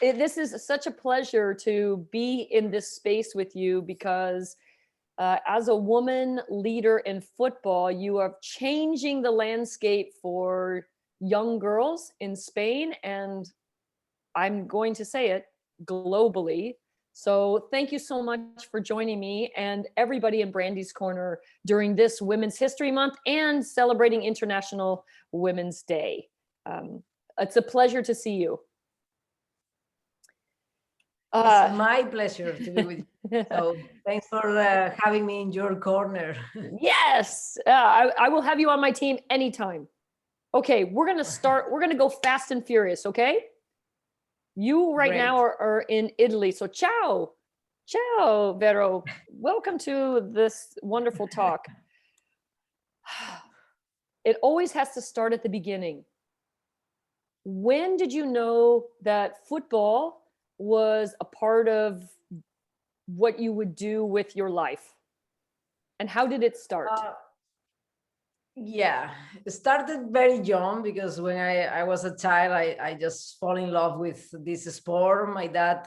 this is such a pleasure to be in this space with you because as a woman leader in football, you are changing the landscape for young girls in Spain, and I'm going to say it, globally. So thank you so much for joining me and everybody in Brandi's Corner during this Women's History Month and celebrating International Women's Day. It's a pleasure to see you. It's my pleasure to be with you. So thanks for having me in your corner. Yes, I will have you on my team anytime. Okay, we're going to go fast and furious, okay? You right Great. now are in Italy. So ciao, Vero. Welcome to this wonderful talk. It always has to start at the beginning. When did you know that football was a part of what you would do with your life? And how did it start? Yeah, it started very young because when I was a child, I just fall in love with this sport. My dad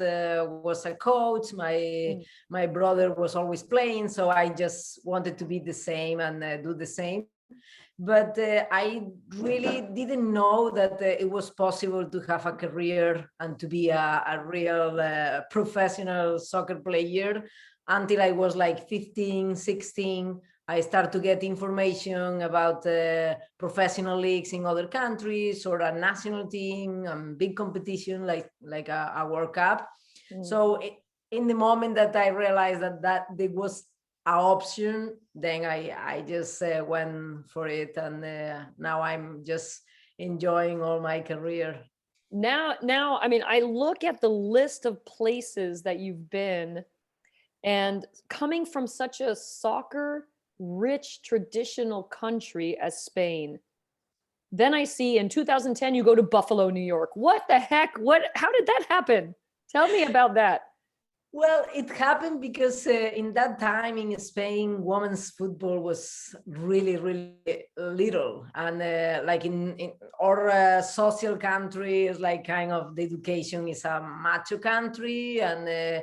was a coach. My brother was always playing. So I just wanted to be the same and do the same. But I really didn't know that it was possible to have a career and to be a real professional soccer player until I was like 15, 16. I started to get information about professional leagues in other countries or a national team and big competition like a World Cup. So in the moment that I realized that there was an option, then I just went for it, and now I'm just enjoying all my career. Now, I mean, I look at the list of places that you've been, and coming from such a soccer rich traditional country as Spain, then I see in 2010 you go to Buffalo, New York. What the heck? How did that happen? Tell me about that. Well, it happened because in that time in Spain, women's football was really, really little. And like in our social countries, like kind of the education is a macho country. And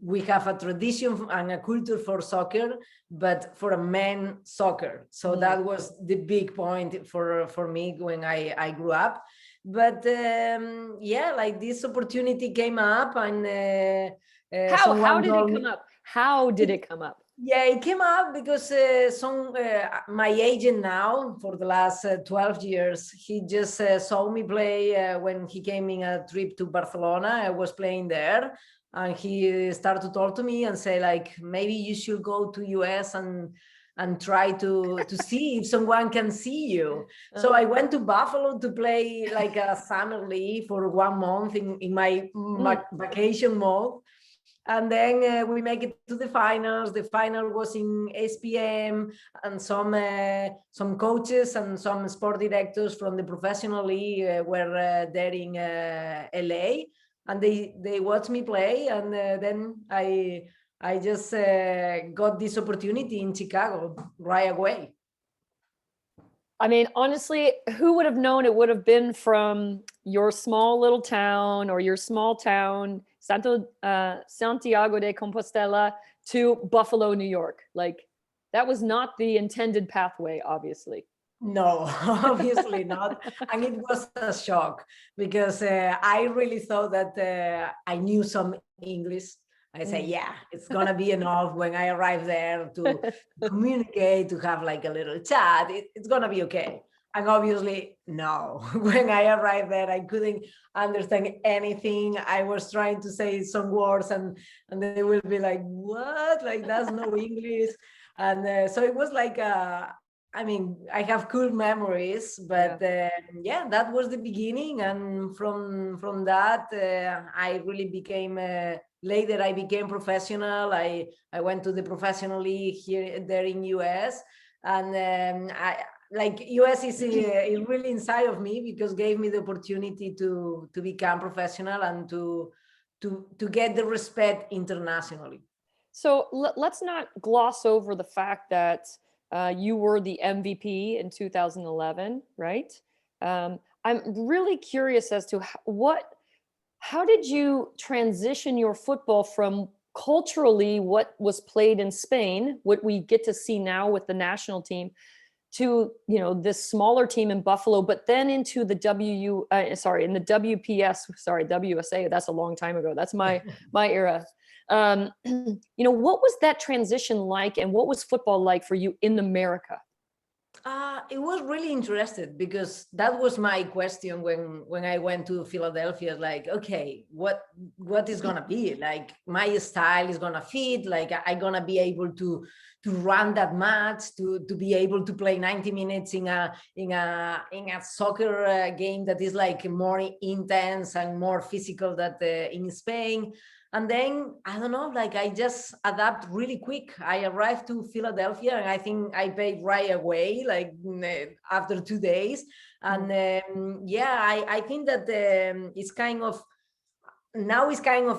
we have a tradition and a culture for soccer, but for a men soccer. So that was the big point for me when I grew up. But yeah, like this opportunity came up, and how did it come up? How did it come up? Yeah, it came up because my agent now for the last 12 years, he just saw me play when he came in a trip to Barcelona. I was playing there, and he started to talk to me and say like, maybe you should go to US and try to see if someone can see you. So I went to Buffalo to play like a summer league for 1 month in my vacation mode. And then we make it to the finals. The final was in SPM, and some coaches and some sport directors from the professional league were there in LA, and they watched me play, and then I just got this opportunity in Chicago right away. I mean, honestly, who would have known it would have been from your small little town or your small town, Santiago de Compostela, to Buffalo, New York? Like, that was not the intended pathway, obviously. No, obviously not. And it was a shock because I really thought that I knew some English. I say, yeah, it's going to be enough when I arrive there to communicate, to have like a little chat. It's going to be okay. And obviously, no. When I arrived there, I couldn't understand anything. I was trying to say some words and they will be like, what? Like, that's no English. And so it was like, I mean, I have cool memories, but yeah, that was the beginning. And from that, I really became, later I became professional. I went to the professional league there in US. And like US is really inside of me because gave me the opportunity to become professional and to get the respect internationally. So let's not gloss over the fact that you were the MVP in 2011, right? I'm really curious as to what how did you transition your football from culturally what was played in Spain, what we get to see now with the national team, to this smaller team in Buffalo, but then into the in the WPS, WSA. That's a long time ago. That's my era. What was that transition like, and what was football like for you in America? It was really interesting because that was my question when I went to Philadelphia. Like, okay, what is gonna be like? My style is gonna fit. Like, I gonna be able to run that match, to be able to play 90 minutes in a soccer game that is like more intense and more physical than in Spain. And then, I don't know, like I just adapt really quick. I arrived to Philadelphia and I think I paid right away, like after 2 days. And I think that it's kind of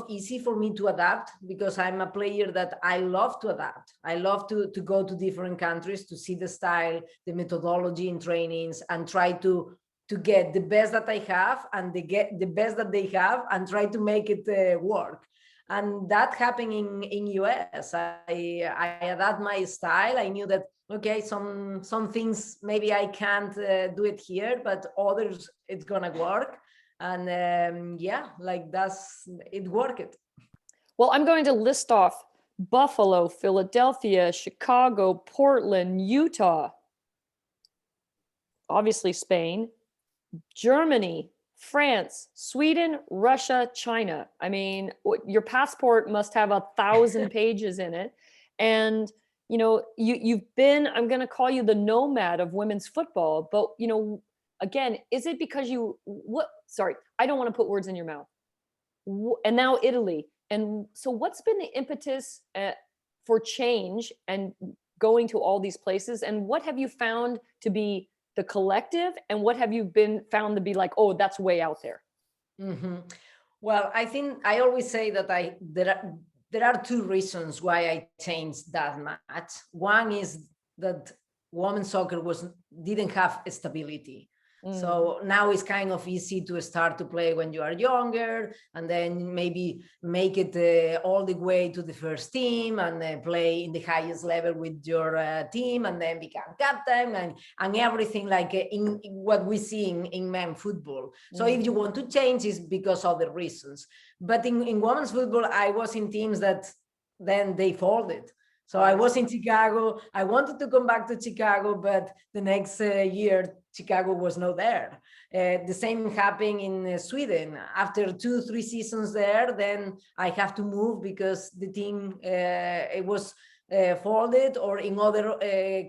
easy for me to adapt because I'm a player that I love to adapt. I love to go to different countries to see the style, the methodology in trainings, and try to get the best that I have and get the best that they have and try to make it work. And that happened in US. I adapt my style. I knew that, okay, some things maybe I can't do it here, but others it's gonna work. And it worked. Well, I'm going to list off Buffalo, Philadelphia, Chicago, Portland, Utah, obviously Spain, Germany, France, Sweden, Russia, China. I mean, your passport must have 1,000 pages in it. And, you've been, I'm going to call you the nomad of women's football, but, again, is it because I don't want to put words in your mouth. And now Italy. And so what's been the impetus for change and going to all these places? And what have you found to be the collective, and what have you found to be like, oh, that's way out there? Mm-hmm. Well, I think I always say that there are two reasons why I changed that much. One is that women's soccer didn't have stability. So now it's kind of easy to start to play when you are younger, and then maybe make it all the way to the first team and play in the highest level with your team, and then become captain and everything like in what we see in men football. So if you want to change, it's because of the reasons. But in women's football, I was in teams that then they folded. So I was in Chicago. I wanted to come back to Chicago, but the next year, Chicago was not there. The same happened in Sweden. After 2-3 seasons there, then I have to move because the team, it was folded, or in other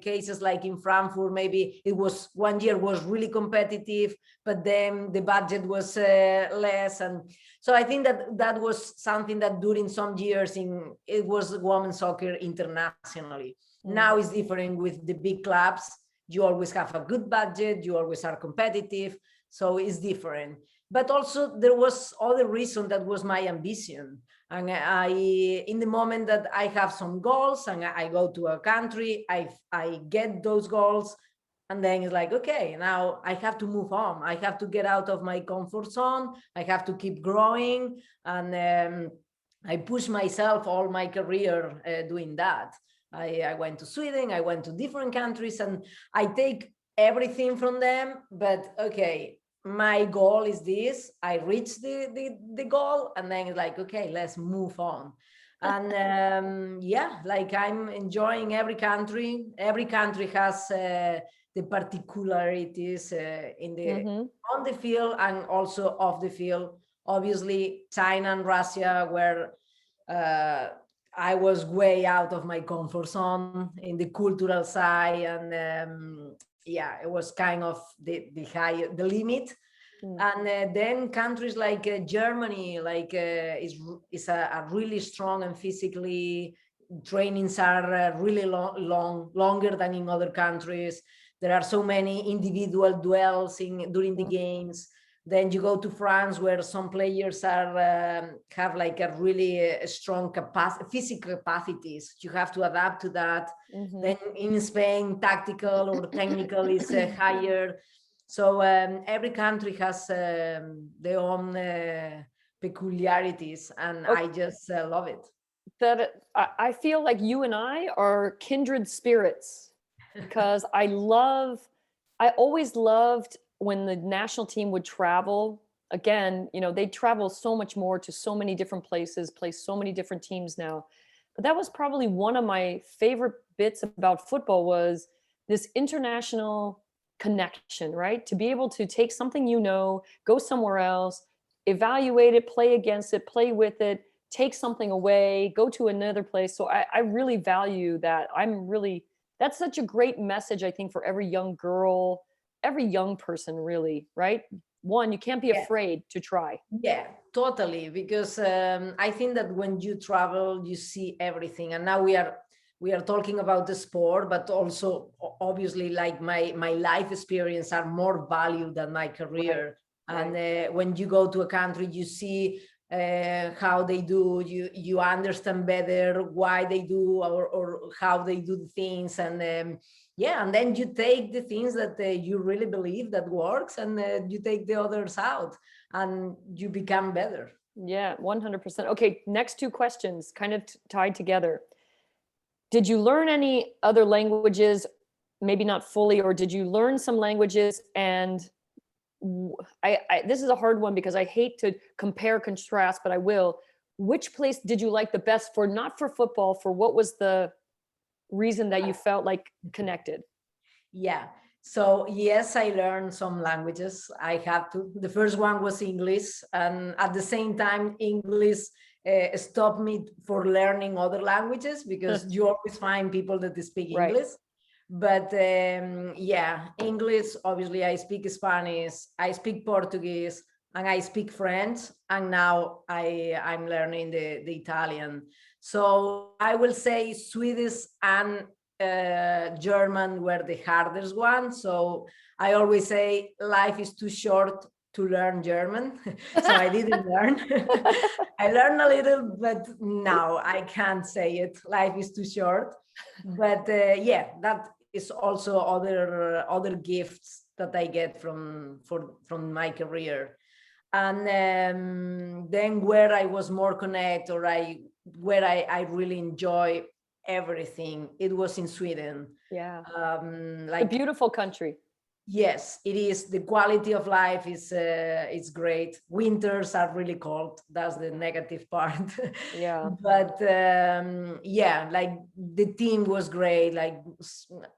cases, like in Frankfurt, maybe it was 1 year was really competitive, but then the budget was less. And so I think that was something that during some years it was women's soccer internationally. Now it's different with the big clubs. You always have a good budget, you always are competitive, so it's different. But also there was other reason that was my ambition. And in the moment that I have some goals and I go to a country, I get those goals, and then it's like, okay, now I have to move on. I have to get out of my comfort zone. I have to keep growing. And I push myself all my career doing that. I went to Sweden, I went to different countries, and I take everything from them. But okay, my goal is this. I reach the goal, and then it's like, okay, let's move on. And like I'm enjoying every country. Every country has the particularities on the field and also off the field. Obviously, China and Russia were I was way out of my comfort zone in the cultural side, and it was kind of the limit. And then countries like Germany, like is a really strong and physically trainings are really longer than in other countries. There are so many individual duels during the games. Then you go to France, where some players are have like a really strong physical capacities. You have to adapt to that. Then in Spain, tactical or technical is higher. So every country has their own peculiarities, and Oh. I just love it. That I feel like you and I are kindred spirits because I always loved when the national team would travel. Again, you know, they travel so much more to so many different places, play so many different teams now. But that was probably one of my favorite bits about football was this international connection, right? To be able to take something you know, go somewhere else, evaluate it, play against it, play with it, take something away, go to another place. So I really value that. That's such a great message, I think, for every young girl, every young person, really, right? One, you can't be Yeah. afraid to try. Yeah, totally. Because I think that when you travel, you see everything. And now we are talking about the sport, but also obviously like my life experience are more valued than my career. Right. And when you go to a country, you see how they do. You understand better why they do or how they do things. And yeah, and then you take the things that you really believe that works, and you take the others out, and you become better. Yeah, 100%. Okay, next two questions kind of tied together. Did you learn any other languages? Maybe not fully, or did you learn some languages? And this is a hard one because I hate to compare, contrast, but I will. Which place did you like the best for, not for football, for what was the reason that you felt like connected? Yeah. So yes, I learned some languages. I had to. The first one was English, and at the same time, English stopped me for learning other languages because you always find people that speak Right. English. But yeah, English. Obviously, I speak Spanish, I speak Portuguese, and I speak French. And now I'm learning the Italian. So I will say Swedish and German were the hardest one. So I always say life is too short to learn German. So I didn't learn. I learned a little, but now I can't say it. Life is too short. But yeah, that is also other gifts that I get from my career. And then where I was more connected, or where I really enjoy everything, it was in Sweden. Yeah. Like, a beautiful country. yes, it is. The quality of life is great. Winters are really cold. That's the negative part. Yeah. But yeah, like the team was great. Like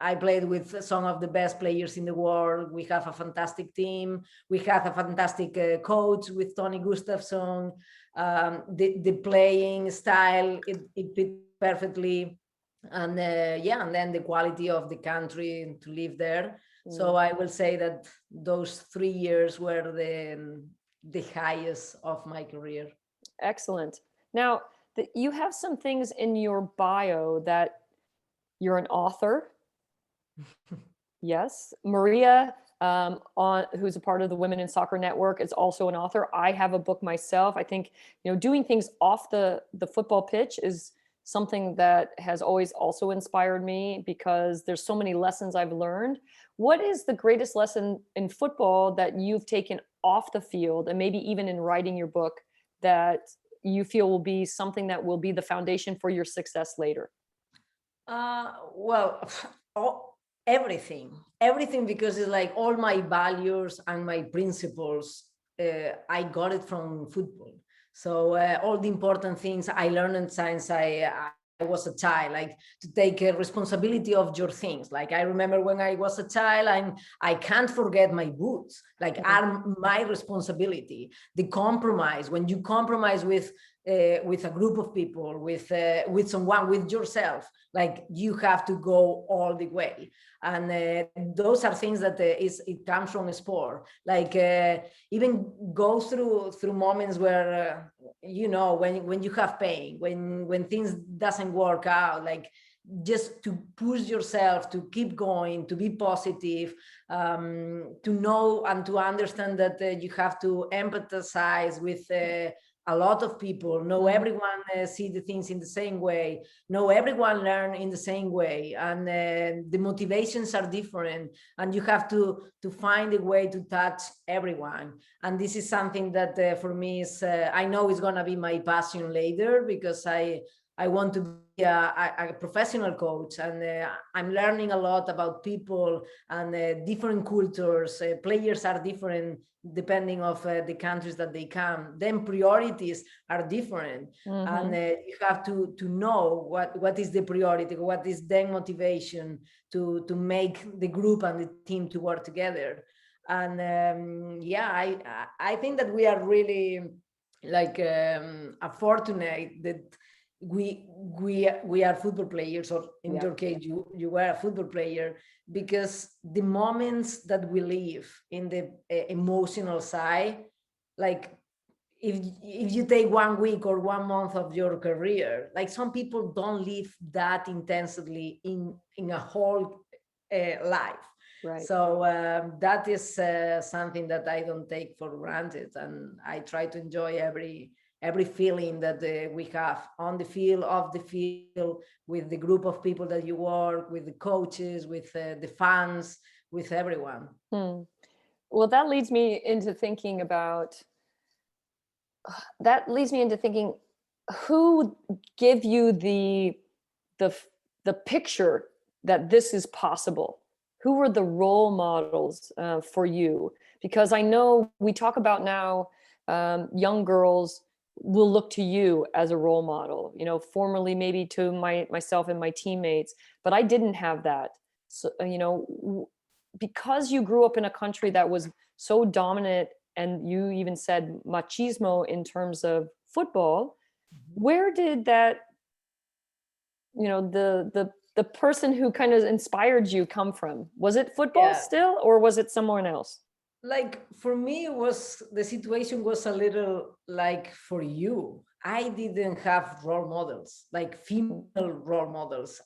I played with some of the best players in the world. We have a fantastic team. We have a fantastic coach with Tony Gustafsson. The playing style, it fit perfectly. And yeah, and then the quality of the country to live there. So I will say that those 3 years were the highest of my career. Excellent. Now, you have some things in your bio that you're an author. Yes. Maria, who's a part of the Women in Soccer Network, is also an author. I have a book myself. I think, you know, doing things off the football pitch is something that has always also inspired me because there's so many lessons I've learned. What is the greatest lesson in football that you've taken off the field, and maybe even in writing your book, that you feel will be something that will be the foundation for your success later? Well, everything, because it's like all my values and my principles, I got it from football. So all the important things I learned since I was a child, like to take responsibility of your things. Like I remember when I was a child, I can't forget my boots, like are my responsibility. The compromise, when you compromise with a group of people, with someone, with yourself, like you have to go all the way. And those are things that it comes from sport. Like even go through moments where you know, when you have pain, when things doesn't work out, like just to push yourself to keep going, to be positive, to know and to understand that you have to empathize with a lot of people, no everyone see the things in the same way, no everyone learn in the same way, and the motivations are different, and you have to find a way to touch everyone. And this is something that for me is I know is going to be my passion later, because I want to be a professional coach, and I'm learning a lot about people and different cultures. Players are different depending of the countries that they come. Then priorities are different, and you have to know what is the priority, what is their motivation to make the group and the team to work together. And I think that we are really like fortunate that we are football players, or in your case you were a football player, because the moments that we live in the emotional side, like if you take 1 week or 1 month of your career, like some people don't live that intensely in a whole life. Right. So that is something that I don't take for granted, and I try to enjoy every feeling that we have on the field, off the field, with the group of people that you work with, the coaches, with the fans, with everyone. Well, that leads me into thinking who give you the picture that this is possible. Who were the role models for you? Because I know we talk about now young girls will look to you as a role model, you know, formerly maybe to myself and my teammates, but I didn't have that. So, you know, because you grew up in a country that was so dominant, and you even said machismo in terms of football, where did that, you know, the person who kind of inspired you come from? Was it football still, or was it someone else? Like for me, the situation was a little like for you. I didn't have role models, like female role models.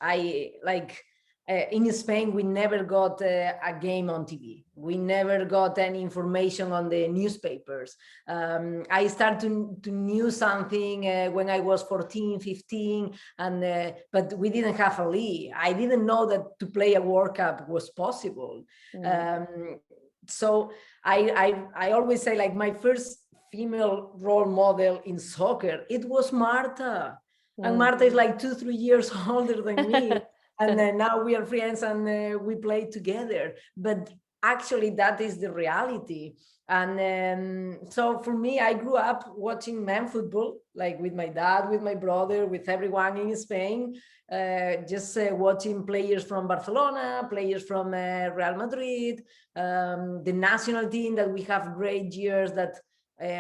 In Spain, we never got a game on TV. We never got any information on the newspapers. I started to know something when I was 14, 15, but we didn't have a league. I didn't know that to play a World Cup was possible. So I always say, like, my first female role model in soccer, it was Marta. And Marta is like 2-3 years older than me. And then now we are friends, and we play together. But actually, that is the reality. And so for me, I grew up watching men football, like with my dad, with my brother, with everyone in Spain, just watching players from Barcelona, players from Real Madrid, the national team that we have great years that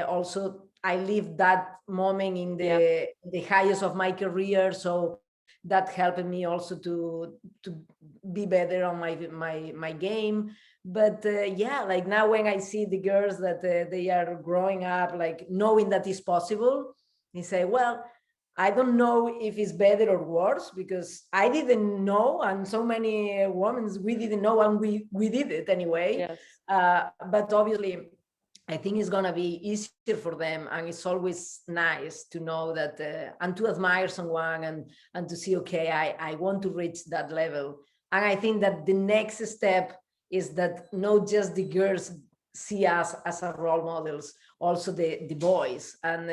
also I lived that moment in the highest of my career. So that helped me also to be better on my game. But like now when I see the girls that they are growing up, like knowing that it's possible, they say, well, I don't know if it's better or worse, because I didn't know, and so many women, we didn't know, and we did it anyway. Yes. But obviously, I think it's going to be easier for them. And it's always nice to know that and to admire someone and to see, okay, I want to reach that level. And I think that the next step is that not just the girls see us as our role models, also the boys. And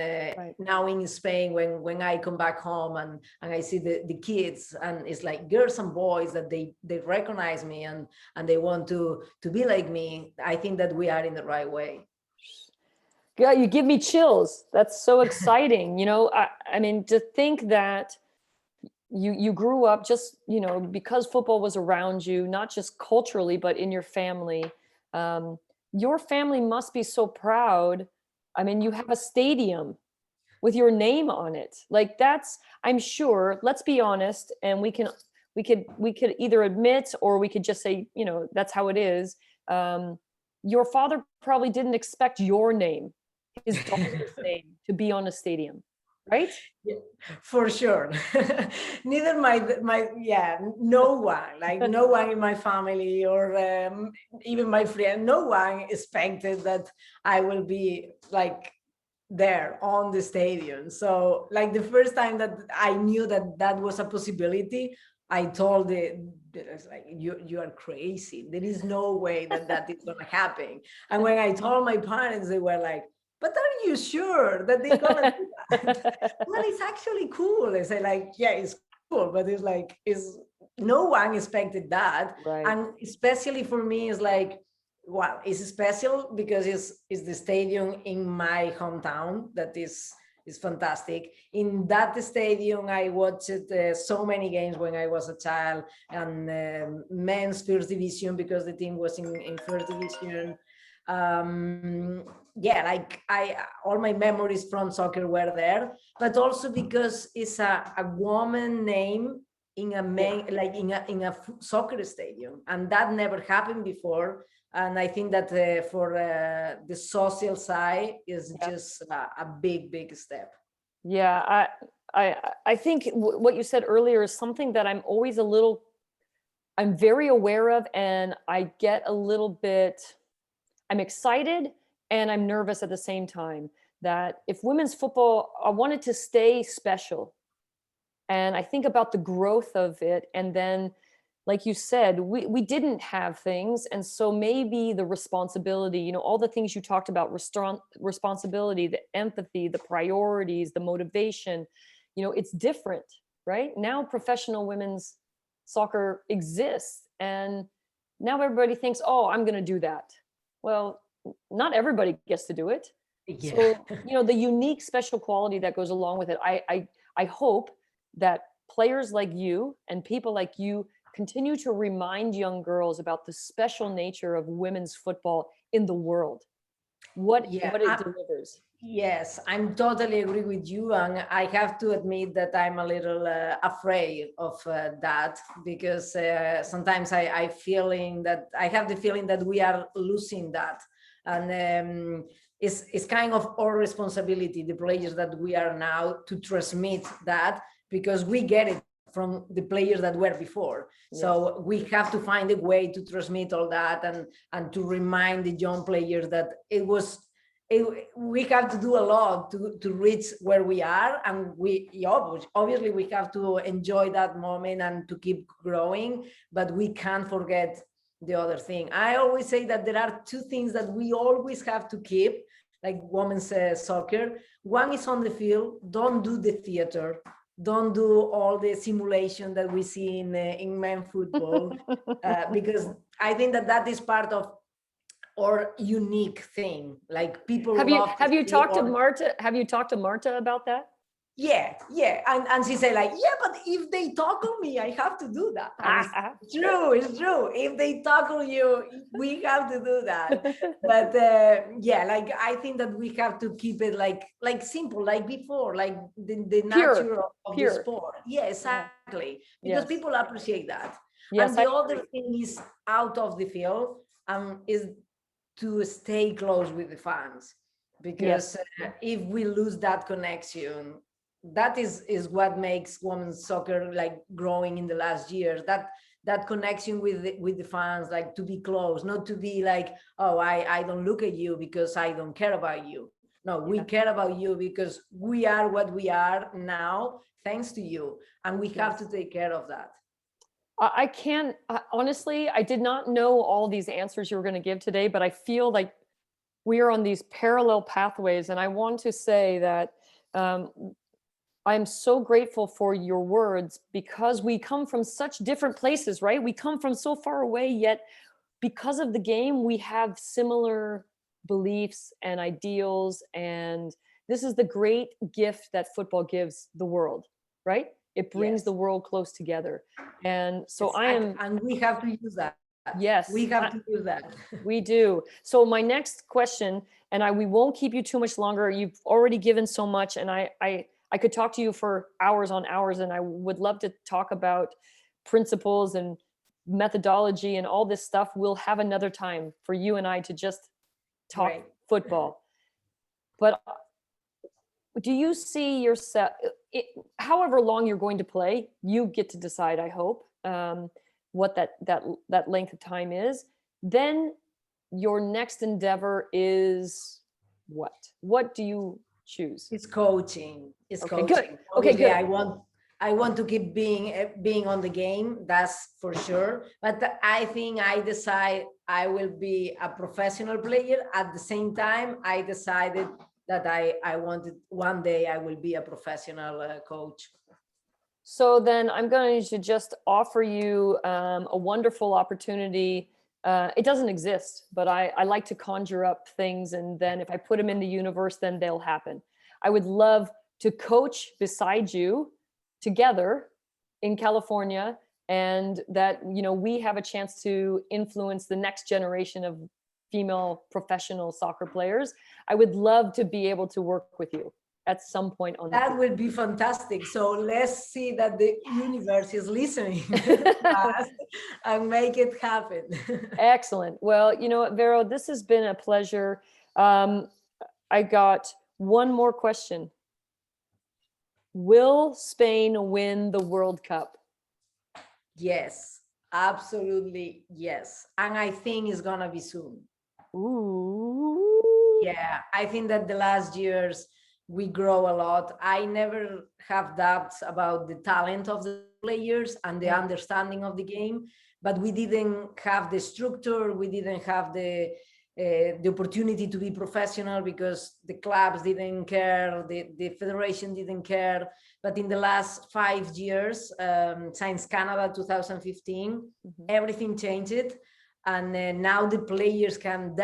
now in Spain, when I come back home and I see the kids, and it's like girls and boys that they recognize me and they want to be like me, I think that we are in the right way. Yeah, you give me chills. That's so exciting. You know, I mean, to think that you grew up just, you know, because football was around you, not just culturally, but in your family. Your family must be so proud. I mean, you have a stadium with your name on it. Like that's, I'm sure, let's be honest, and we could either admit, or we could just say, you know, that's how it is. Your father probably didn't expect your name, his daughter's name, to be on a stadium, right? Yeah, for sure. Neither no one, like no one in my family or even my friend, no one expected that I will be like there on the stadium. So like the first time that I knew that that was a possibility, I told it's like, you are crazy. There is no way that that is going to happen. And when I told my parents, they were like, but are you sure that they're going to do that? Well, it's actually cool. I say like, yeah, it's cool, but it's like, no one expected that. Right. And especially for me, it's like, well, it's special because it's the stadium in my hometown that is fantastic. In that stadium, I watched so many games when I was a child, and men's first division because the team was in first division. Yeah, like all my memories from soccer were there, but also because it's a woman name in a main, like in a soccer stadium, and that never happened before. And I think that for the social side is just a big step. Yeah, I think what you said earlier is something that I'm very aware of, and I get a little bit, I'm excited and I'm nervous at the same time, that if women's football, I want it to stay special. And I think about the growth of it, and then like you said, we didn't have things. And so maybe the responsibility, all the things you talked about, responsibility, the empathy, the priorities, the motivation, it's different, right? Now professional women's soccer exists, and now everybody thinks, oh, I'm going to do that. Well, not everybody gets to do it. Yeah. So, the unique special quality that goes along with it, I hope that players like you and people like you continue to remind young girls about the special nature of women's football in the world, what it delivers. Yes, I'm totally agree with you, and I have to admit that I'm a little afraid of that, because sometimes I have the feeling that we are losing that, and it's kind of our responsibility, the players that we are now, to transmit that, because we get it from the players that were before. Yes. So we have to find a way to transmit all that, and to remind the young players that we have to do a lot to reach where we are, and obviously we have to enjoy that moment and to keep growing, but we can't forget the other thing. I always say that there are two things that we always have to keep, like women's soccer. One is on the field. Don't do the theater. Don't do all the simulation that we see in men's football, because I think that is part of our unique thing. Like people have you talked to Marta? Have you talked to Marta about that? Yeah, and she said like, yeah, but if they tackle me, I have to do that. It's true. If they tackle you, we have to do that. But yeah, like I think that we have to keep it like simple, like before, like the nature of the sport. Yeah, exactly. Because people appreciate that. Yes, and the other thing is out of the field, is to stay close with the fans, because if we lose that connection, that is what makes women's soccer like growing in the last years, that connection with the fans, like to be close, not to be like, oh, I don't look at you because I don't care about you. No, we care about you because we are what we are now thanks to you, and we have to take care of that. I can't, honestly, I did not know all these answers you were going to give today, but I feel like we are on these parallel pathways. And I want to say that I'm so grateful for your words, because we come from such different places, right? We come from so far away, yet because of the game, we have similar beliefs and ideals. And this is the great gift that football gives the world, right? It brings the world close together. And so and we have to use that. Yes. We have to do that. We do. So my next question, and we won't keep you too much longer. You've already given so much, and I could talk to you for hours on hours, and I would love to talk about principles and methodology and all this stuff. We'll have another time for you and I to just talk football. But do you see yourself, however long you're going to play, you get to decide, I hope, what that length of time is. Then your next endeavor is what? What do you choose? It's coaching. It's Okay, coaching. good. Okay, Obviously, good. I want to keep being on the game. That's for sure. But I think I decide I will be a professional player. At the same time, I decided that I wanted one day I will be a professional coach. So then I'm going to just offer you a wonderful opportunity. It doesn't exist, but I like to conjure up things, and then if I put them in the universe, then they'll happen. I would love to coach beside you together in California, and that, you know, we have a chance to influence the next generation of female professional soccer players. I would love to be able to work with you at some point on that will be fantastic. So let's see that the universe is listening and make it happen. Excellent. Well, you know what, Vero, this has been a pleasure. I got one more question. Will Spain win the World Cup? Yes, absolutely yes. And I think it's gonna be soon. Ooh. Yeah, I think that the last years we grow a lot. I never have doubts about the talent of the players and the understanding of the game, but we didn't have the structure. We didn't have the opportunity to be professional because the clubs didn't care, the federation didn't care. But in the last 5 years, since Canada 2015, everything changed. And now the players can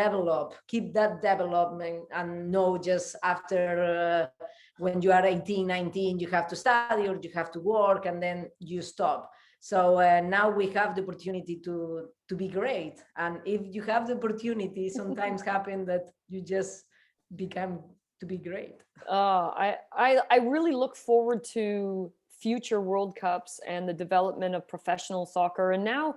keep that development, and know just after when you are 18, 19, you have to study or you have to work, and then you stop. So now we have the opportunity to be great. And if you have the opportunity, sometimes happen that you just become to be great. I really look forward to future World Cups and the development of professional soccer. And now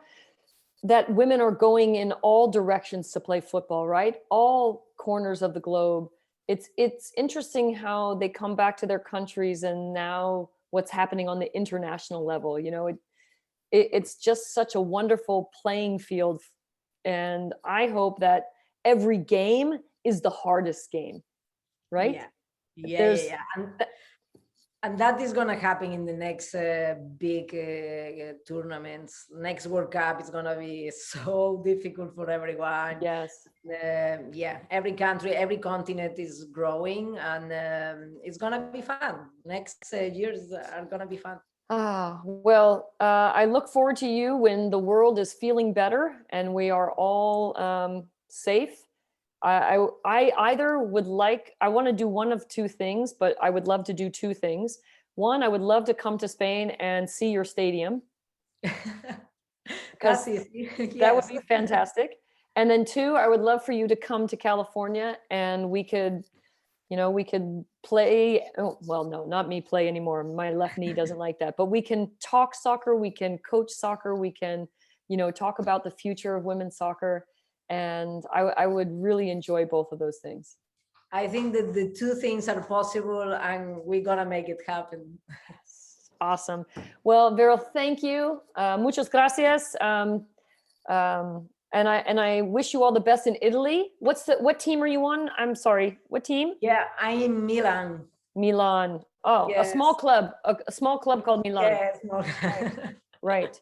that women are going in all directions to play football, right? All corners of the globe. It's interesting how they come back to their countries, and now what's happening on the international level. You know, it's just such a wonderful playing field. And I hope that every game is the hardest game, right? Yeah. And that is going to happen in the next big tournaments. Next World Cup is going to be so difficult for everyone. Yes. Yeah, every country, every continent is growing, and it's going to be fun. Next years are going to be fun. Well, I look forward to you when the world is feeling better and we are all safe. I either would I want to do one of two things, but I would love to do two things. One, I would love to come to Spain and see your stadium. That's easy. That would be fantastic. And then two, I would love for you to come to California, and we could play. Oh, well, no, not me play anymore. My left knee doesn't like that, but we can talk soccer. We can coach soccer. We can, talk about the future of women's soccer. And I would really enjoy both of those things. I think that the two things are possible, and we're going to make it happen. Awesome. Well, Vero, thank you. Muchas gracias. And I wish you all the best in Italy. What team are you on? I'm sorry. What team? Yeah, I'm in Milan. Milan. Oh, yes. A small club called Milan. Yes. Right.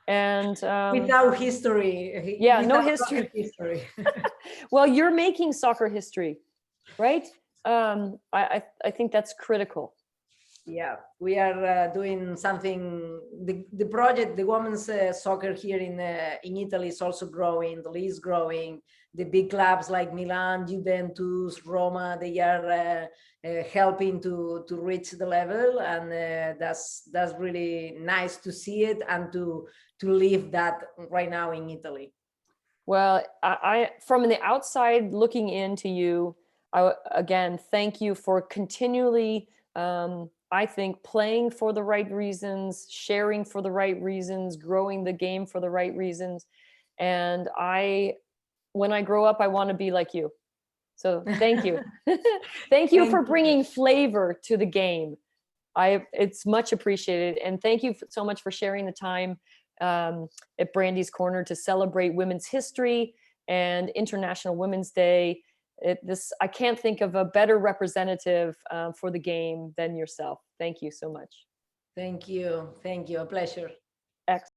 And without history. Yeah, no history. Well, you're making soccer history, right? I think that's critical. Yeah, we are doing something. The project, the women's soccer here in Italy is also growing. The league is growing. The big clubs like Milan, Juventus, Roma, they are helping to reach the level, and that's really nice to see it and to live that right now in Italy. Well, I from the outside looking into you, again, thank you for continually. I think playing for the right reasons, sharing for the right reasons, growing the game for the right reasons. And when I grow up, I want to be like you. So thank you. Thank you for bringing flavor to the game. It's much appreciated. And thank you so much for sharing the time at Brandi's Corner to celebrate women's history and International Women's Day. I can't think of a better representative for the game than yourself. Thank you so much. Thank you. Thank you. A pleasure. Excellent.